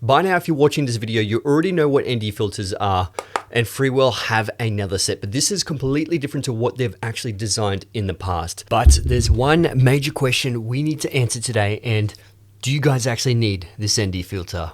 By now, if you're watching this video, you already know what ND filters are, and Freewell have another set, but this is completely different to what they've actually designed in the past. But there's one major question we need to answer today, and do you guys actually need this ND filter?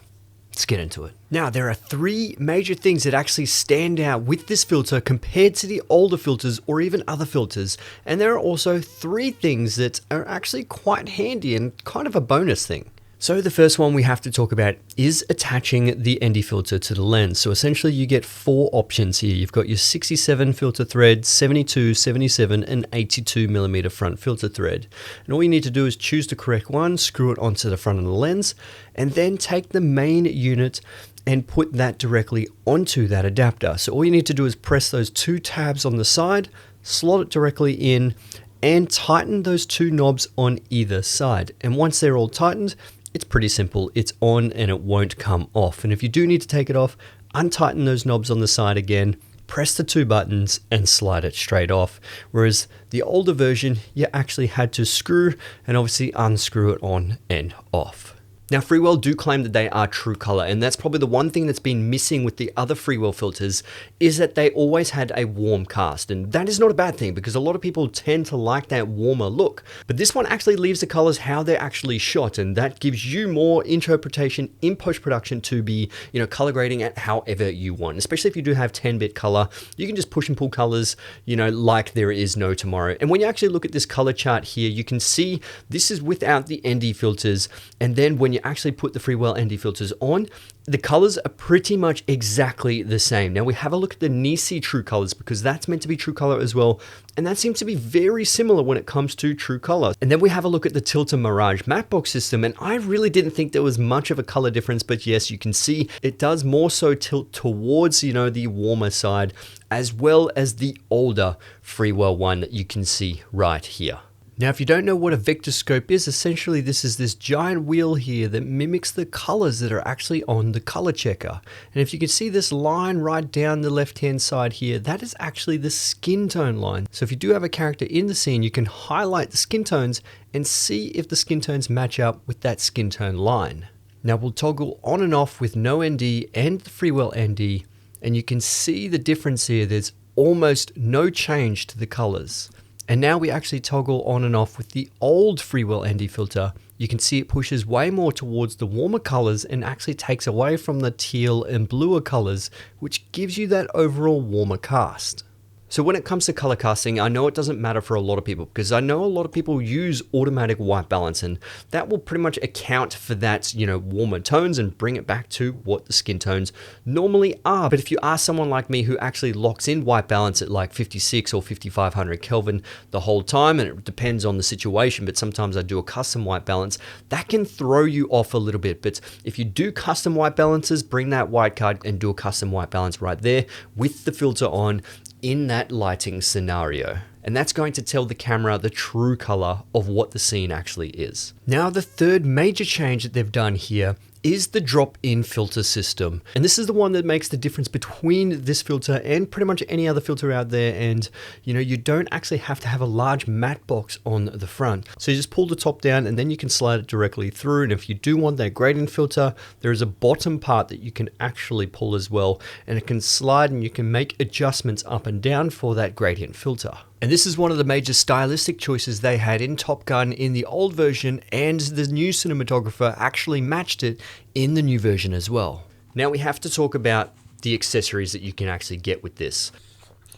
Let's get into it. Now, there are three major things that actually stand out with this filter compared to the older filters or even other filters. And there are also three things that are actually quite handy and kind of a bonus thing. So the first one we have to talk about is attaching the ND filter to the lens. So essentially you get four options here. You've got your 67 filter thread, 72, 77, and 82 millimeter front filter thread. And all you need to do is choose the correct one, screw it onto the front of the lens, and then take the main unit and put that directly onto that adapter. So all you need to do is press those two tabs on the side, slot it directly in, and tighten those two knobs on either side. And once they're all tightened, it's pretty simple. It's on and it won't come off. And if you do need to take it off, untighten those knobs on the side again, press the two buttons and slide it straight off. Whereas the older version, you actually had to screw and obviously unscrew it on and off. Now, Freewell do claim that they are true color, and that's probably the one thing that's been missing with the other Freewell filters is that they always had a warm cast, and that is not a bad thing because a lot of people tend to like that warmer look. But this one actually leaves the colors how they're actually shot, and that gives you more interpretation in post-production to be, color grading at however you want. Especially if you do have 10-bit color, you can just push and pull colors, like there is no tomorrow. And when you actually look at this color chart here, you can see this is without the ND filters, and then when you actually put the Freewell ND filters on, the colors are pretty much exactly the same. Now we have a look at the Nisi true colors because that's meant to be true color as well. And that seems to be very similar when it comes to true color. And then we have a look at the Tilta Mirage matte box system. And I really didn't think there was much of a color difference, but yes, you can see it does more so tilt towards, the warmer side, as well as the older Freewell one that you can see right here. Now, if you don't know what a vector scope is, essentially this is this giant wheel here that mimics the colors that are actually on the color checker. And if you can see this line right down the left-hand side here, that is actually the skin tone line. So if you do have a character in the scene, you can highlight the skin tones and see if the skin tones match up with that skin tone line. Now we'll toggle on and off with no ND and the Freewell ND, and you can see the difference here. There's almost no change to the colors. And now we actually toggle on and off with the old Freewell ND filter. You can see it pushes way more towards the warmer colors and actually takes away from the teal and bluer colors, which gives you that overall warmer cast. So when it comes to color casting, I know it doesn't matter for a lot of people because I know a lot of people use automatic white balance, and that will pretty much account for that, warmer tones and bring it back to what the skin tones normally are. But if you are someone like me who actually locks in white balance at like 56 or 5500 Kelvin the whole time, and it depends on the situation, but sometimes I do a custom white balance, that can throw you off a little bit. But if you do custom white balances, bring that white card and do a custom white balance right there with the filter on in that lighting scenario. And that's going to tell the camera the true color of what the scene actually is. Now, the third major change that they've done here is the drop-in filter system. And this is the one that makes the difference between this filter and pretty much any other filter out there. And you don't actually have to have a large matte box on the front. So you just pull the top down and then you can slide it directly through. And if you do want that gradient filter, there is a bottom part that you can actually pull as well. And it can slide and you can make adjustments up and down for that gradient filter. And this is one of the major stylistic choices they had in Top Gun in the old version, and the new cinematographer actually matched it in the new version as well. Now we have to talk about the accessories that you can actually get with this.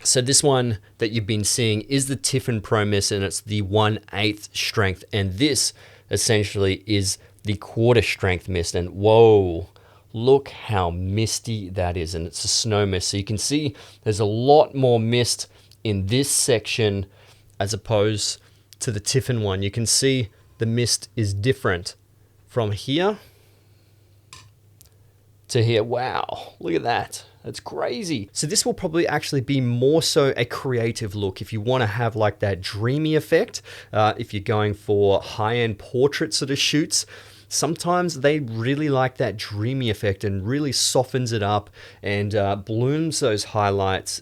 So this one that you've been seeing is the Tiffin Pro Mist, and it's the 1/8 strength. And this essentially is the 1/4 strength mist. And whoa, look how misty that is. And it's a snow mist. So you can see there's a lot more mist in this section as opposed to the Tiffin one. You can see the mist is different from here to here. Wow, look at that. That's crazy. So this will probably actually be more so a creative look if you want to have like that dreamy effect. If you're going for high-end portrait sort of shoots, sometimes they really like that dreamy effect and really softens it up and blooms those highlights.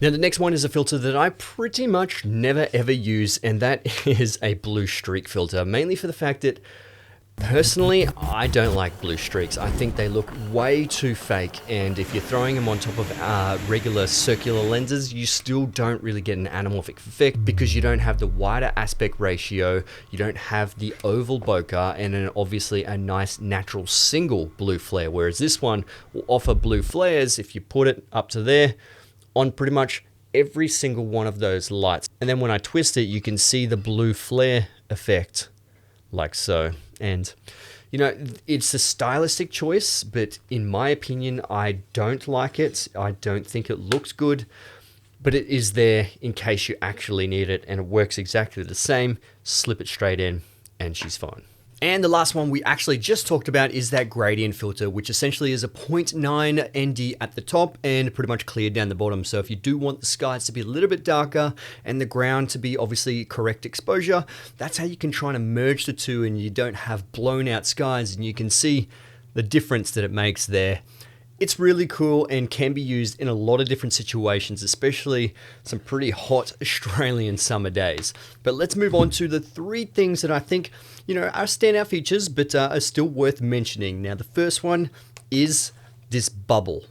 Now the next one is a filter that I pretty much never ever use, and that is a blue streak filter, mainly for the fact that Personally, I don't like blue streaks. I think they look way too fake, and if you're throwing them on top of regular circular lenses, you still don't really get an anamorphic effect because you don't have the wider aspect ratio, you don't have the oval bokeh, and then obviously a nice natural single blue flare, whereas this one will offer blue flares if you put it up to there on pretty much every single one of those lights. And then when I twist it, you can see the blue flare effect like so. And you know, it's a stylistic choice, but in my opinion, I don't like it. I don't think it looks good, but it is there in case you actually need it, and it works exactly the same. Slip it straight in and she's fine. And the last one we actually just talked about is that gradient filter, which essentially is a 0.9 ND at the top and pretty much clear down the bottom. So if you do want the skies to be a little bit darker and the ground to be obviously correct exposure, that's how you can try to merge the two and you don't have blown out skies, and you can see the difference that it makes there. It's really cool and can be used in a lot of different situations, especially some pretty hot Australian summer days. But let's move on to the 3 things that I think, you know, are standout features, but are still worth mentioning. Now, the first one is this bubble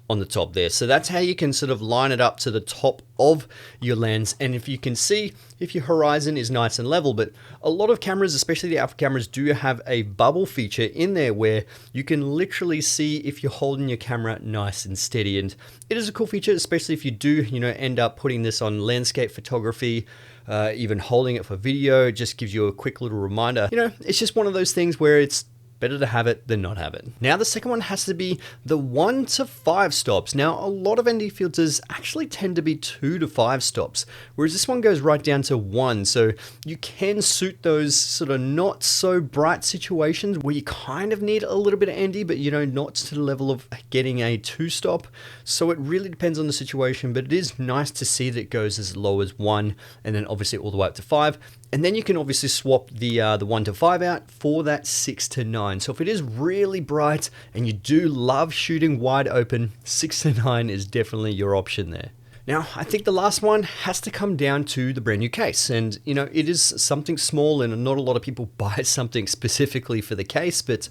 on the top there. So that's how you can sort of line it up to the top of your lens. And if you can see, if your horizon is nice and level, but a lot of cameras, especially the alpha cameras, do have a bubble feature in there where you can literally see if you're holding your camera nice and steady. And it is a cool feature, especially if you do, you know, end up putting this on landscape photography, even holding it for video. It just gives you a quick little reminder. You know, it's just one of those things where it's better to have it than not have it. Now, the second one has to be the 1 to 5 stops. Now, a lot of ND filters actually tend to be 2 to 5 stops, whereas this one goes right down to 1. So you can suit those sort of not so bright situations where you kind of need a little bit of ND, but you know, not to the level of getting a 2 stop. So it really depends on the situation, but it is nice to see that it goes as low as 1 and then obviously all the way up to 5. And then you can obviously swap the 1 to 5 out for that 6 to 9. So if it is really bright and you do love shooting wide open, 6 to 9 is definitely your option there. Now, I think the last one has to come down to the brand new case. And, you know, it is something small and not a lot of people buy something specifically for the case, but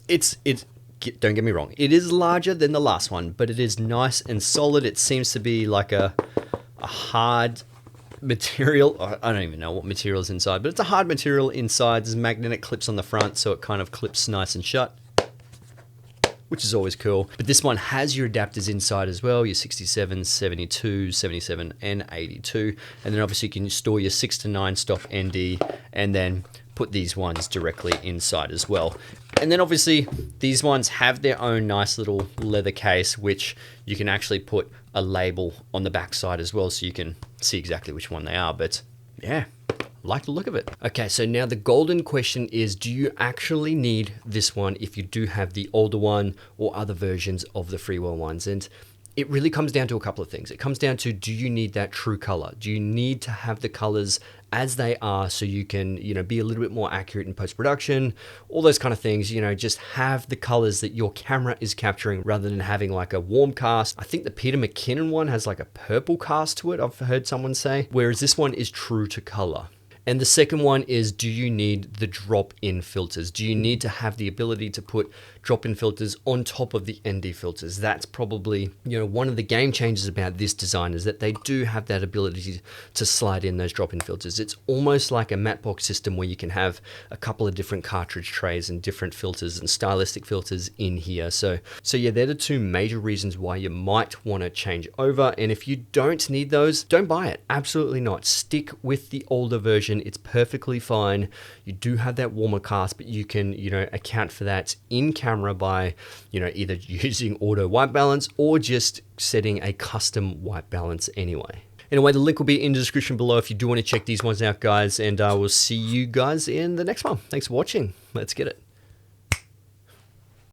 don't get me wrong, it is larger than the last one, but it is nice and solid. It seems to be like a hard material. I don't even know what material is inside, but it's a hard material inside. There's magnetic clips on the front, so it kind of clips nice and shut, which is always cool. But this one has your adapters inside as well, your 67, 72, 77, and 82. And then obviously you can store your 6 to 9 stop ND and then put these ones directly inside as well. And then obviously these ones have their own nice little leather case, which you can actually put a label on the back side as well, so you can see exactly which one they are. But yeah, I like the look of it. Okay, so now the golden question is, do you actually need this one if you do have the older one or other versions of the Freewell ones? And it really comes down to a couple of things. It comes down to, do you need that true color? Do you need to have the colors as they are so you can, you know, be a little bit more accurate in post-production, all those kind of things, you know, just have the colors that your camera is capturing rather than having like a warm cast. I think the Peter McKinnon one has like a purple cast to it, I've heard someone say, whereas this one is true to color. And the second one is, do you need the drop-in filters? Do you need to have the ability to put drop-in filters on top of the ND filters? That's probably, you know, one of the game changers about this design is that they do have that ability to slide in those drop-in filters. It's almost like a matte box system where you can have a couple of different cartridge trays and different filters and stylistic filters in here. So yeah, they're the 2 major reasons why you might want to change over. And if you don't need those, don't buy it. Absolutely not. Stick with the older version. It's perfectly fine. You do have that warmer cast, but you can, you know, account for that in camera by, you know, either using auto white balance or just setting a custom white balance anyway. Anyway, the link will be in the description below if you do want to check these ones out, guys, and I will see you guys in the next one. Thanks for watching. Let's get it.